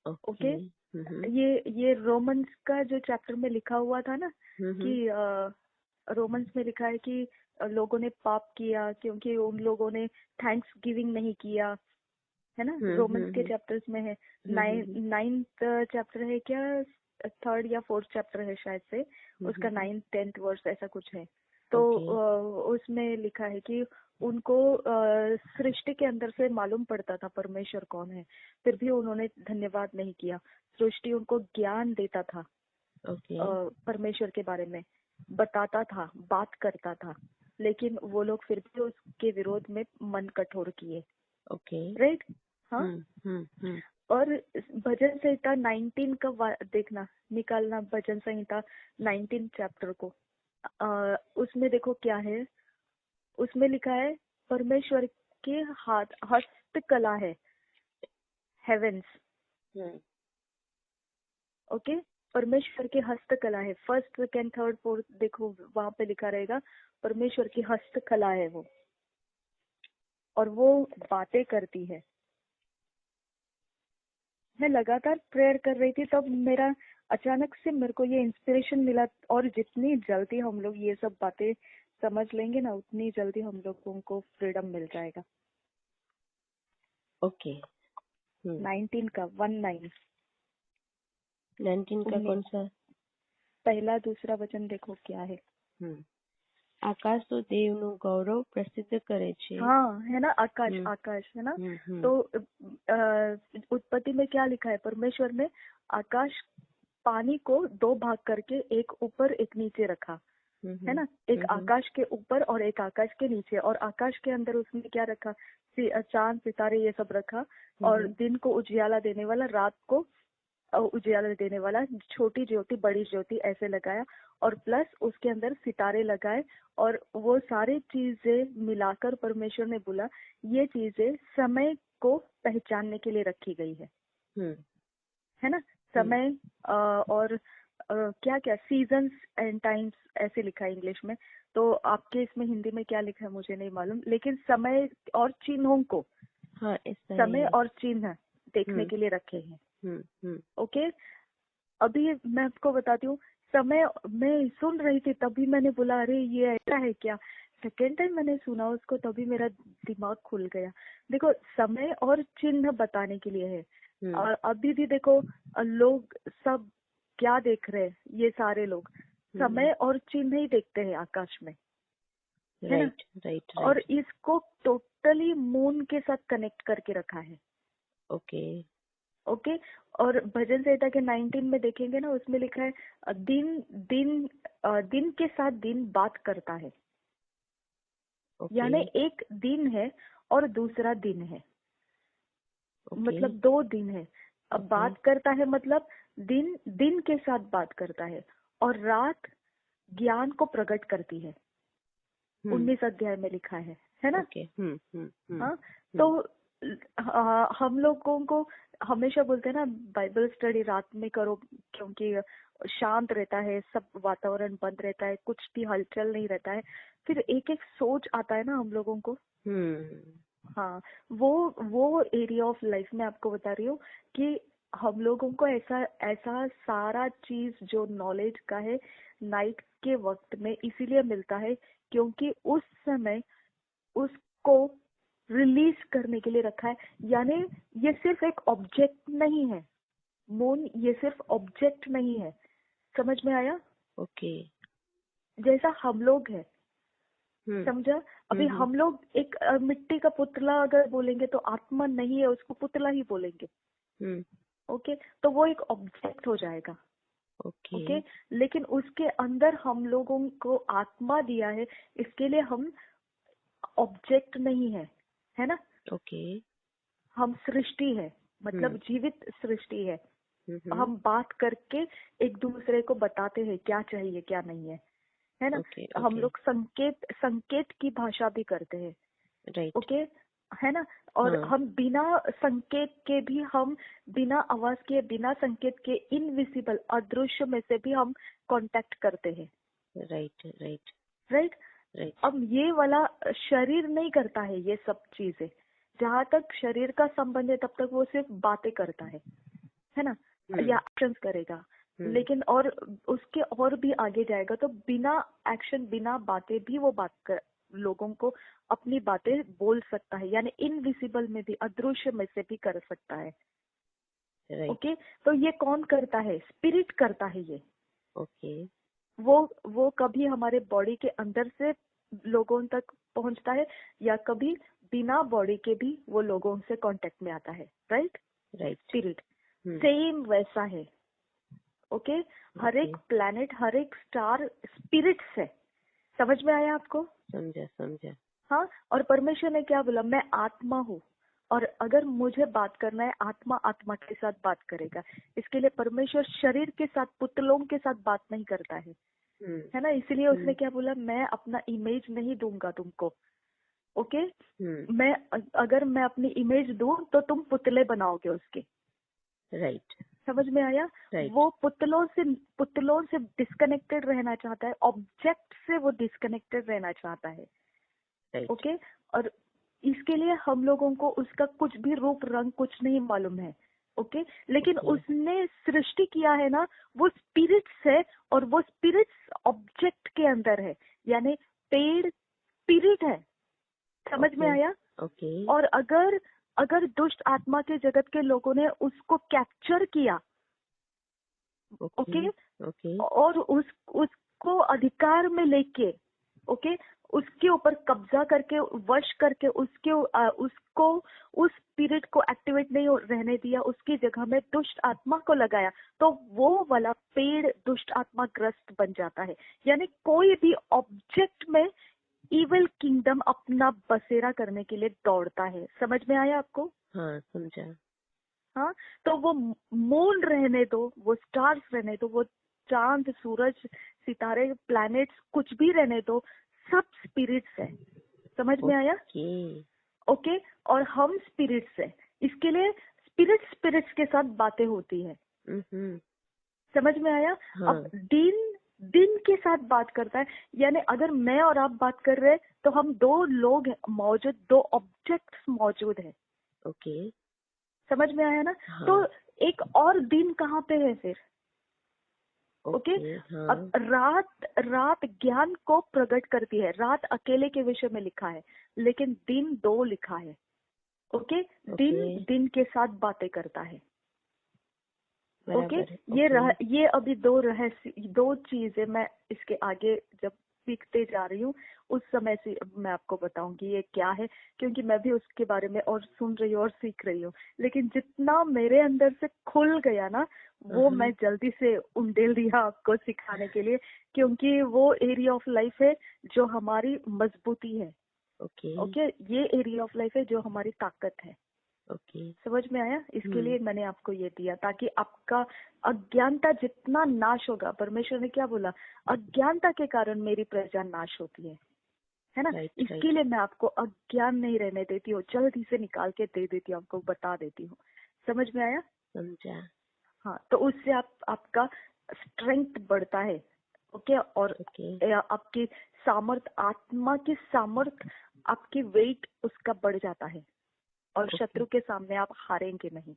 Okay. Okay. ये Romans का जो चैप्टर में लिखा हुआ था ना हम्म। कि रोमन्स में लिखा है कि लोगों ने पाप किया क्योंकि उन लोगों ने थैंक्स गिविंग नहीं किया, है ना। रोमन्स के चैप्टर्स में है। नाइन्थ चैप्टर है क्या, थर्ड या फोर्थ चैप्टर है शायद से, उसका 9th-10th वर्स ऐसा कुछ है। तो उसमें लिखा है कि उनको सृष्टि के अंदर से मालूम पड़ता था परमेश्वर कौन है, फिर भी उन्होंने धन्यवाद नहीं किया। सृष्टि उनको ज्ञान देता था, परमेश्वर के बारे में बताता था, बात करता था, लेकिन वो लोग फिर भी उसके विरोध में मन कठोर किए। राइट। हाँ। और भजन संहिता 19 का देखना, निकालना भजन संहिता 19 चैप्टर को। उसमें देखो क्या है, उसमें लिखा है परमेश्वर के हाथ हस्तकला है, हेवेंस। ओके। परमेश्वर की हस्तकला है। फर्स्ट, सेकंड, थर्ड, फोर्थ देखो वहां पे लिखा रहेगा परमेश्वर की हस्तकला है वो, और वो बातें करती है। मैं लगातार प्रेयर कर रही थी तब मेरा अचानक से मेरे को ये इंस्पिरेशन मिला, और जितनी जल्दी हम लोग ये सब बातें समझ लेंगे ना उतनी जल्दी हम लोगों को फ्रीडम मिल जाएगा। ओके। 19 का 19 का कौन सा? पहला दूसरा वचन देखो क्या है। आकाश तो देवનું गौरव प्रसिद्ध करे छे। हाँ है ना, आकाश। आकाश है ना। तो उत्पत्ति में क्या लिखा है, परमेश्वर ने आकाश पानी को 2 भाग करके एक ऊपर एक नीचे रखा, है ना। एक आकाश के ऊपर और एक आकाश के नीचे, और आकाश के अंदर उसने क्या रखा, चांद सितारे ये सब रखा, और दिन को उजियाला देने वाला, रात को उजियाला देने वाला, छोटी ज्योति बड़ी ज्योति ऐसे लगाया, और प्लस उसके अंदर सितारे लगाए, और वो सारी चीजें मिलाकर परमेश्वर ने बोला ये चीजें समय को पहचानने के लिए रखी गई है ना। समय और क्या क्या सीजन्स एंड टाइम्स ऐसे लिखा है इंग्लिश में, तो आपके इसमें हिंदी में क्या लिखा है मुझे नहीं मालूम, लेकिन समय और चिन्हों को, समय और चिन्ह देखने के लिए रखे हैं। ओके। अभी मैं आपको बताती हूँ, समय मैं सुन रही थी तभी मैंने बोला अरे ये ऐसा है क्या। सेकेंड टाइम मैंने सुना उसको तभी मेरा दिमाग खुल गया। देखो समय और चिन्ह बताने के लिए है। और अभी भी देखो लोग सब क्या देख रहे हैं, ये सारे लोग समय और चिन्ह ही देखते हैं आकाश में, है ना। राइट। और इसको टोटली मून के साथ कनेक्ट करके रखा है। ओके। और भजन संहिता के 19 में देखेंगे ना, उसमें लिखा है दिन के साथ दिन बात करता है। यानी एक दिन है और दूसरा दिन है, मतलब 2 दिन है। अब बात करता है मतलब दिन के साथ बात करता है, और रात ज्ञान को प्रकट करती है। 19 अध्याय में लिखा है ना। हाँ। तो हम लोगों को हमेशा बोलते हैं ना बाइबल स्टडी रात में करो, क्योंकि शांत रहता है, सब वातावरण बंद रहता है, कुछ भी हलचल नहीं रहता है, फिर एक एक सोच आता है ना हम लोगों को। हाँ, वो एरिया ऑफ लाइफ में आपको बता रही हूँ कि हम लोगों को ऐसा सारा चीज जो नॉलेज का है नाइट के वक्त में इसीलिए मिलता है क्योंकि उस समय उसको रिलीज करने के लिए रखा है। यानी ये सिर्फ एक ऑब्जेक्ट नहीं है, मून ये सिर्फ ऑब्जेक्ट नहीं है। समझ में आया? जैसा हम लोग है, समझा? अभी हम लोग एक मिट्टी का पुतला अगर बोलेंगे तो आत्मा नहीं है, उसको पुतला ही बोलेंगे। ओके। तो वो एक ऑब्जेक्ट हो जाएगा। ओके। लेकिन उसके अंदर हम लोगों को आत्मा दिया है, इसके लिए हम ऑब्जेक्ट नहीं है ना। हम सृष्टि है, मतलब जीवित सृष्टि है। हम बात करके एक दूसरे को बताते हैं क्या चाहिए क्या नहीं है ना। हम लोग संकेत की भाषा भी करते हैं। ओके, है ना। और हम बिना संकेत के भी, हम बिना आवाज के, बिना संकेत के, इनविजिबल अदृश्य में से भी हम कांटेक्ट करते हैं। राइट। अब ये वाला शरीर नहीं करता है ये सब चीजें। जहाँ तक शरीर का संबंध है तब तक वो सिर्फ बातें करता है है ना, या एक्शंस करेगा, लेकिन और उसके और भी आगे जाएगा तो बिना एक्शन बिना बातें भी वो लोगों को अपनी बातें बोल सकता है, यानी इनविजिबल में भी, अदृश्य में से भी कर सकता है। ओके, तो ये कौन करता है? स्पिरिट करता है ये। ओके, वो कभी हमारे बॉडी के अंदर से लोगों तक पहुंचता है, या कभी बिना बॉडी के भी वो लोगों से कांटेक्ट में आता है। राइट, स्पिरिट सेम वैसा है। ओके, हर एक प्लैनेट, हर एक स्टार स्पिरिट्स है। समझ में आया आपको? समझा। हाँ, और परमेश्वर ने क्या बोला? मैं आत्मा हूँ, और अगर मुझे बात करना है, आत्मा आत्मा के साथ बात करेगा। इसके लिए परमेश्वर शरीर के साथ, पुतलों के साथ बात नहीं करता है ना। इसलिए उसने क्या बोला? मैं अपना इमेज नहीं दूंगा तुमको। ओके, अगर मैं अपनी इमेज दूं तो तुम पुतले बनाओगे उसके। राइट, समझ में आया? वो पुतलों से डिस्कनेक्टेड रहना चाहता है, ऑब्जेक्ट से वो डिस्कनेक्टेड रहना चाहता है। ओके, और इसके लिए हम लोगों को उसका कुछ भी रूप रंग कुछ नहीं मालूम है। ओके, लेकिन उसने सृष्टि किया है ना, वो स्पिरिट्स है, और वो स्पिरिट्स ऑब्जेक्ट के अंदर है, यानी पेड़ स्पिरिट है। समझ में आया? और अगर दुष्ट आत्मा के जगत के लोगों ने उसको कैप्चर किया, ओके, और उसको अधिकार में लेके, ओके, उसके ऊपर कब्जा करके, वश करके, उसको उस स्पिरिट को एक्टिवेट नहीं रहने दिया, उसकी जगह में दुष्ट आत्मा को लगाया, तो वो वाला पेड़ दुष्ट आत्मा ग्रस्त बन जाता है। यानी कोई भी ऑब्जेक्ट में इविल किंगडम अपना बसेरा करने के लिए दौड़ता है। समझ में आया आपको? हाँ, समझा। हाँ, तो वो मून रहने दो, वो स्टार्स रहने दो, वो चांद, सूरज, सितारे, प्लैनेट्स, कुछ भी रहने दो, सब स्पिरिट्स है। समझ में आया? ओके, और हम स्पिरिट्स है, इसके लिए स्पिरिट्स के साथ बातें होती है। समझ में आया? हाँ। अब दिन के साथ बात करता है, यानी अगर मैं और आप बात कर रहे हैं तो हम दो लोग मौजूद, दो ऑब्जेक्ट्स मौजूद है। ओके, समझ में आया ना? हाँ। तो एक और दिन कहाँ पे है फिर? ओके, हाँ। अब रात ज्ञान को प्रकट करती है। रात अकेले के विषय में लिखा है, लेकिन दिन दो लिखा है। ओके, दिन के साथ बातें करता है। ओके, ये अभी दो चीजें मैं इसके आगे जब सीखते जा रही हूँ उस समय से मैं आपको बताऊंगी ये क्या है, क्योंकि मैं भी उसके बारे में और सुन रही हूँ और सीख रही हूँ। लेकिन जितना मेरे अंदर से खुल गया ना, वो मैं जल्दी से उंडेल दिया आपको सिखाने के लिए, क्योंकि वो एरिया ऑफ लाइफ है जो हमारी मजबूती है। ओके, ये एरिया ऑफ लाइफ है जो हमारी ताकत है। समझ में आया? इसके लिए मैंने आपको ये दिया, ताकि आपका अज्ञानता जितना नाश होगा। परमेश्वर ने क्या बोला? अज्ञानता के कारण मेरी प्रजा नाश होती है ना। इसके लिए मैं आपको अज्ञान नहीं रहने देती हूँ, जल्दी से निकाल के दे देती हूँ, आपको बता देती हूँ। समझ में आया? समझा। हाँ, तो उससे आपका स्ट्रेंथ बढ़ता है। ओके, और आपकी सामर्थ, आत्मा की सामर्थ, आपकी वेट उसका बढ़ जाता है, और शत्रु के सामने आप हारेंगे नहीं।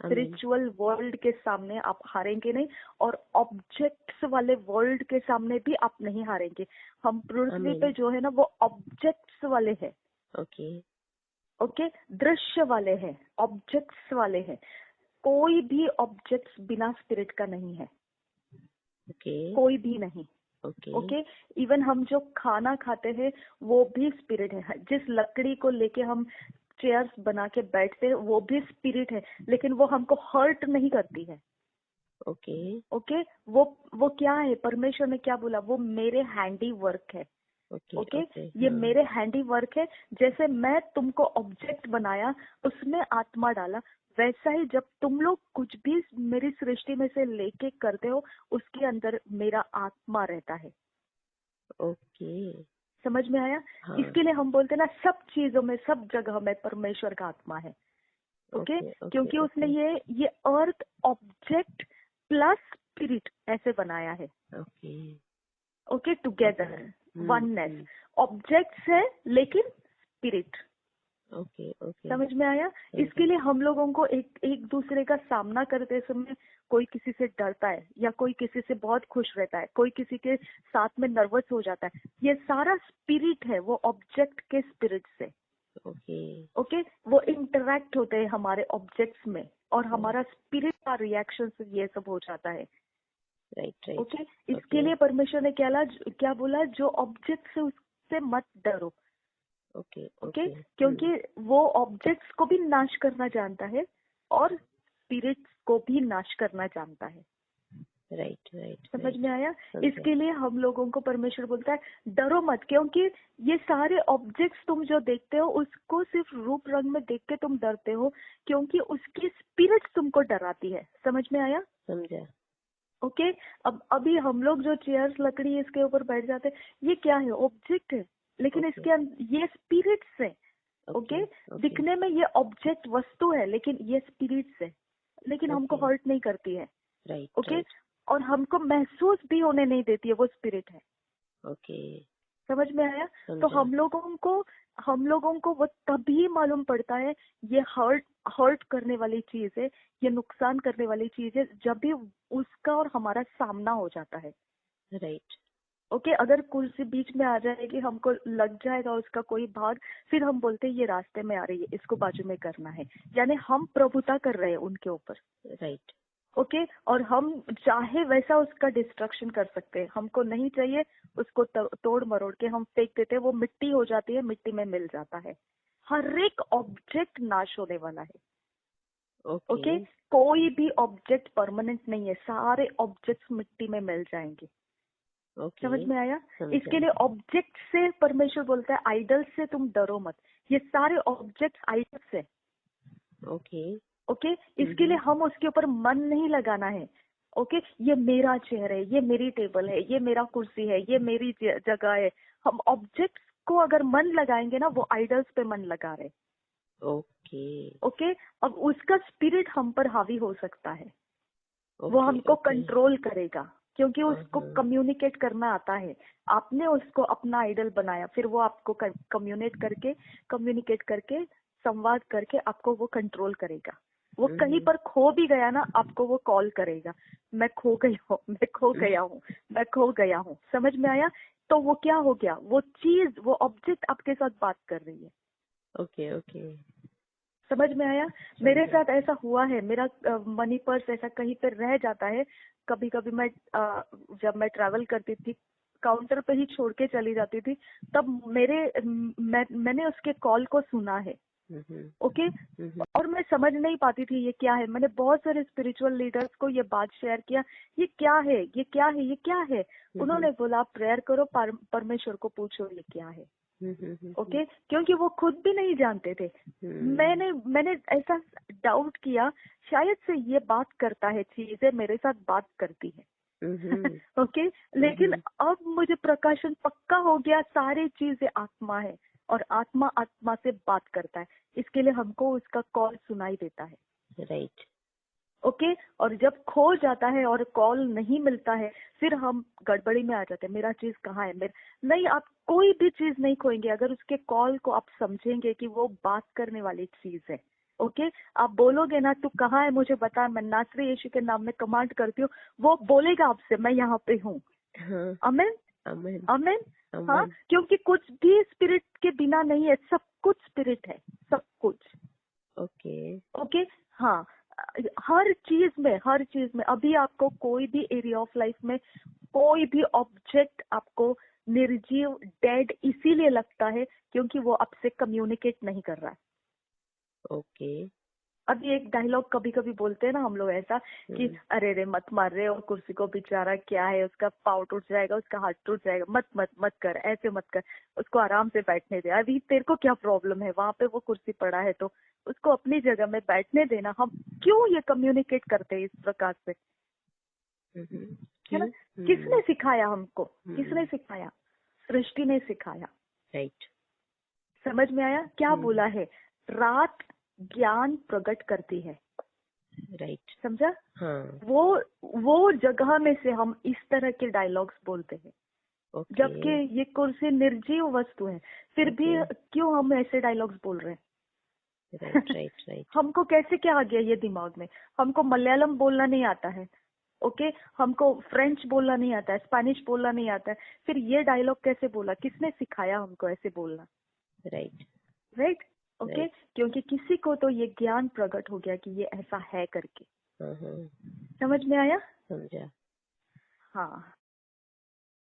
स्पिरिचुअल वर्ल्ड के सामने आप हारेंगे नहीं, और ऑब्जेक्ट्स वाले वर्ल्ड के सामने भी आप नहीं हारेंगे। हम पृथ्वी पे जो है ना, वो ऑब्जेक्ट्स वाले हैं। ओके, दृश्य वाले हैं, ऑब्जेक्ट्स वाले हैं। कोई भी ऑब्जेक्ट्स बिना स्पिरिट का नहीं है। कोई भी नहीं। ओके, इवन हम जो खाना खाते हैं वो भी स्पिरिट है। जिस लकड़ी को लेके हम चेयर्स बना के बैठते हैं वो भी स्पिरिट है, लेकिन वो हमको हर्ट नहीं करती है। ओके, वो क्या है? परमेश्वर ने क्या बोला? वो मेरे हैंडी वर्क है। ओके, ये मेरे हैंडी वर्क है। जैसे मैं तुमको ऑब्जेक्ट बनाया, उसमें आत्मा डाला, वैसा ही जब तुम लोग कुछ भी मेरी सृष्टि में से लेके करते हो, उसके अंदर मेरा आत्मा रहता है। समझ में आया? हाँ। इसके लिए हम बोलते हैं ना, सब चीजों में, सब जगह में परमेश्वर का आत्मा है। ओके, क्योंकि उसने ये अर्थ ऑब्जेक्ट प्लस स्पिरिट ऐसे बनाया है। Okay, together oneness. ऑब्जेक्ट्स है लेकिन स्पिरिट। समझ में आया? इसके लिए हम लोगों को एक दूसरे का सामना करते समय कोई किसी से डरता है या कोई किसी से बहुत खुश रहता है, कोई किसी के साथ में नर्वस हो जाता है, ये सारा स्पिरिट है, वो ऑब्जेक्ट के स्पिरिट से। ओके, वो इंटरैक्ट होते हैं हमारे ऑब्जेक्ट्स में और हमारा स्पिरिट का रिएक्शन से ये सब हो जाता है। राइट। ओके, इसके लिए परमेश्वर ने क्या बोला, जो ऑब्जेक्ट से उससे मत डरो। ओके, क्योंकि वो ऑब्जेक्ट्स को भी नाश करना जानता है और स्पिरिट्स को भी नाश करना जानता है। राइट। समझ में आया? इसके लिए हम लोगों को परमेश्वर बोलता है डरो मत, क्योंकि ये सारे ऑब्जेक्ट्स तुम जो देखते हो उसको सिर्फ रूप रंग में देख के तुम डरते हो, क्योंकि उसकी स्पिरिट तुमको डराती है। समझ में आया? समझा। ओके, अब अभी हम लोग जो चेयर्स लकड़ी इसके ऊपर बैठ जाते हैं, ये क्या है? ऑब्जेक्ट है, लेकिन इसके ये स्पिरिट्स है। ओके, दिखने में ये ऑब्जेक्ट वस्तु है, लेकिन ये स्पिरिट्स है, लेकिन हमको हर्ट नहीं करती है। ओके, और हमको महसूस भी होने नहीं देती है, वो स्पिरिट है। समझ में आया? तो हम लोगों को वो तभी मालूम पड़ता है ये हर्ट करने वाली चीज है, ये नुकसान करने वाली चीज है, जब भी उसका और हमारा सामना हो जाता है। राइट। ओके, अगर कुर्सी बीच में आ जाएगी, हमको लग जाएगा उसका कोई भाग, फिर हम बोलते हैं ये रास्ते में आ रही है, इसको बाजू में करना है, यानी हम प्रभुता कर रहे हैं उनके ऊपर। राइट। ओके, और हम चाहे वैसा उसका डिस्ट्रक्शन कर सकते हैं, हमको नहीं चाहिए उसको तोड़ मरोड़ के हम फेंक देते हैं, वो मिट्टी हो जाती है, मिट्टी में मिल जाता है। हर एक ऑब्जेक्ट नाश होने वाला है। ओके, कोई भी ऑब्जेक्ट परमानेंट नहीं है, सारे ऑब्जेक्ट्स मिट्टी में मिल जाएंगे। समझ में आया? इसके लिए ऑब्जेक्ट से परमेश्वर बोलता है आइडल से तुम डरो मत, ये सारे ऑब्जेक्ट आइडल्स है। ओके, इसके लिए हम उसके ऊपर मन नहीं लगाना है। ओके, ये मेरा चेयर है, ये मेरी टेबल है, ये मेरा कुर्सी है, ये मेरी जगह है। हम ऑब्जेक्ट्स को अगर मन लगाएंगे ना, वो आइडल्स पे मन लगा रहे। ओके, अब उसका स्पिरिट हम पर हावी हो सकता है, वो हमको कंट्रोल करेगा, क्योंकि उसको कम्युनिकेट करना आता है। आपने उसको अपना आइडल बनाया, फिर वो आपको कम्युनिकेट करके संवाद करके आपको वो कंट्रोल करेगा। वो कहीं पर खो भी गया ना, आपको वो कॉल करेगा, मैं खो गया हूँ। समझ में आया? तो वो क्या हो गया, वो चीज, वो ऑब्जेक्ट आपके साथ बात कर रही है। ओके। समझ में आया? मेरे साथ ऐसा हुआ है, मेरा मनी पर्स ऐसा कहीं पर रह जाता है। कभी कभी जब मैं ट्रैवल करती थी, काउंटर पे ही छोड़ के चली जाती थी, तब मैंने उसके कॉल को सुना है। ओके, और मैं समझ नहीं पाती थी ये क्या है। मैंने बहुत सारे स्पिरिचुअल लीडर्स को ये बात शेयर किया, ये क्या है, ये क्या है, ये क्या है। उन्होंने बोला प्रेयर करो, परमेश्वर को पूछो ये क्या है। ओके, क्योंकि वो खुद भी नहीं जानते थे। मैंने ऐसा डाउट किया, शायद से ये बात करता है, चीजें मेरे साथ बात करती है। ओके, लेकिन अब मुझे प्रकाशन पक्का हो गया, सारी चीजें आत्मा है और आत्मा आत्मा से बात करता है। इसके लिए हमको उसका कॉल सुनाई देता है। राइट। ओके, और जब खो जाता है और कॉल नहीं मिलता है, फिर हम गड़बड़ी में आ जाते हैं, मेरा चीज कहाँ है। नहीं, आप कोई भी चीज नहीं खोएंगे अगर उसके कॉल को आप समझेंगे कि वो बात करने वाली चीज है। ओके, आप बोलोगे ना तू कहाँ है मुझे बता, मैं नासरी यीशु के नाम में कमांड करती हूँ, वो बोलेगा आपसे मैं यहाँ पे हूँ। आमीन, आमीन। हाँ, क्योंकि कुछ भी स्पिरिट के बिना नहीं है, सब कुछ स्पिरिट है, सब कुछ। ओके, हाँ, हर चीज में अभी आपको कोई भी एरिया ऑफ लाइफ में कोई भी ऑब्जेक्ट आपको निर्जीव, डेड इसीलिए लगता है क्योंकि वो आपसे कम्युनिकेट नहीं कर रहा है। अभी एक डायलॉग कभी कभी बोलते हैं ना हम लोग ऐसा कि अरे रे मत मार रहे, और कुर्सी को बेचारा क्या है, उसका पाँव टूट जाएगा, उसका हाथ टूट जाएगा, मत मत मत कर, ऐसे मत कर, उसको आराम से बैठने दे। अभी तेरे को क्या प्रॉब्लम है, वहां पे वो कुर्सी पड़ा है तो उसको अपनी जगह में बैठने देना। हम क्यों ये कम्युनिकेट करते हैं इस प्रकार से, है ना? किसने सिखाया हमको? किसने सिखाया? सृष्टि ने सिखाया। राइट। समझ में आया? क्या बोला है? रात ज्ञान प्रकट करती है। राइट। समझा? हाँ। वो जगह में से हम इस तरह के डायलॉग्स बोलते हैं। जबकि ये कुर्सी निर्जीव वस्तु है, फिर भी क्यों हम ऐसे डायलॉग्स बोल रहे हैं? Right right right. हमको कैसे क्या आ गया ये दिमाग में? हमको मलयालम बोलना नहीं आता है, ओके, हमको फ्रेंच बोलना नहीं आता है, स्पेनिश बोलना नहीं आता है, फिर ये डायलॉग कैसे बोला? किसने सिखाया हमको ऐसे बोलना? Right right, okay, right. क्योंकि किसी को तो ये ज्ञान प्रकट हो गया कि ये ऐसा है करके। समझ में आया? समझा। हाँ।